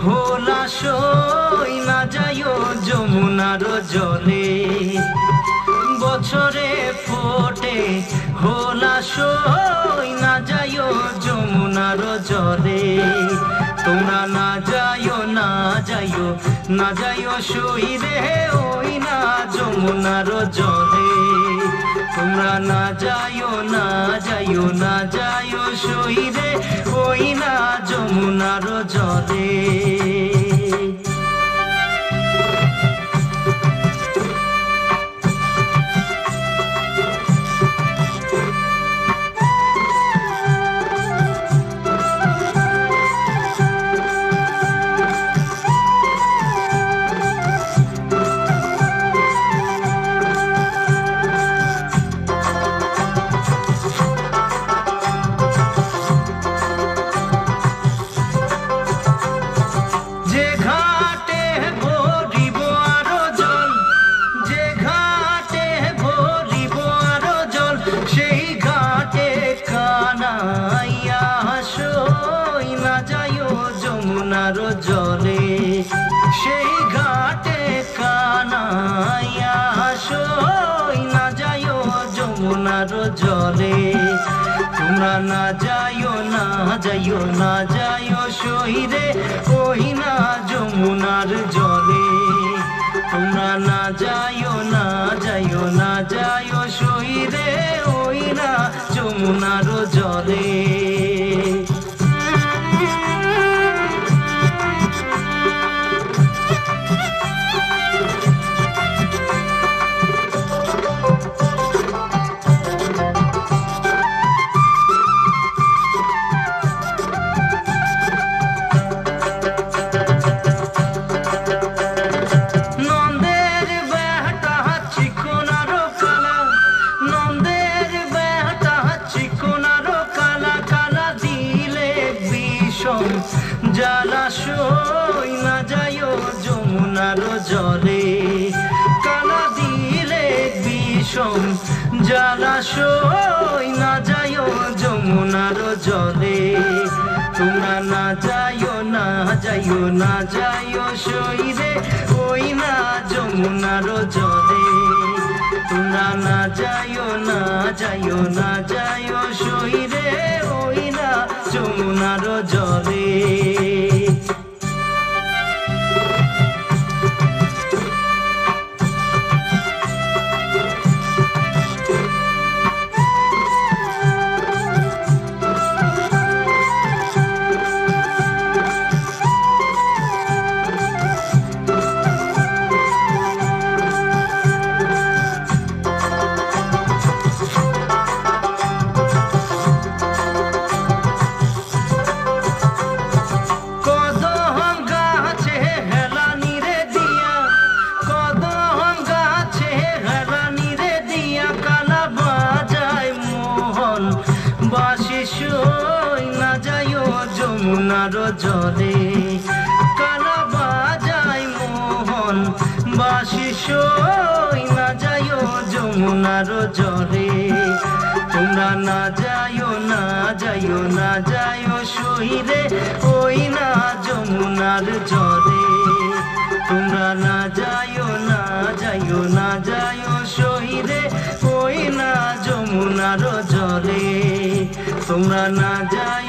হোলাসই না যাইও যমুনার জলে বছরে ফোটে হোলাসই না যাইও যমুনার জলে তোমরা না যাইও না যাইও না যাইও শুইরে ওই না যমুনার জলে তোমরা না যাইও না যাইও না যাইও শুইরে ওই না যমুনার জলে জলে সেই ঘাটে কানাইয়া সই না যাইও যমুনার জলে তোমরা না যাইও না যাইও না যাইও সইরে ওই না যমুনার জলে তোমরা না যাইও না যাইও না যাইও সইরে ওই না যমুনার জলে জলাশয় না যাইও যমুনার জলে কালা দিলে বিষম জলাশয় না যাইও যমুনার জলে তোমরা না যাইও না যাইও না যাইও সইরে ওই না যমুনার জলে তোমরা না যাইও না যাইও না যাইও সইরে ওই না যমুনার জলে যমুনার জলে কালা বাজায় মোহন বাঁশি সই না যাইও যমুনার জলে তোমরা না যাইও না যাইও না যাইও সইরে ওই না যমুনার জলে তোমরা না যাইও না যাইও না যাইও সইরে ওই না যমুনার জলে তোমরা না যাইও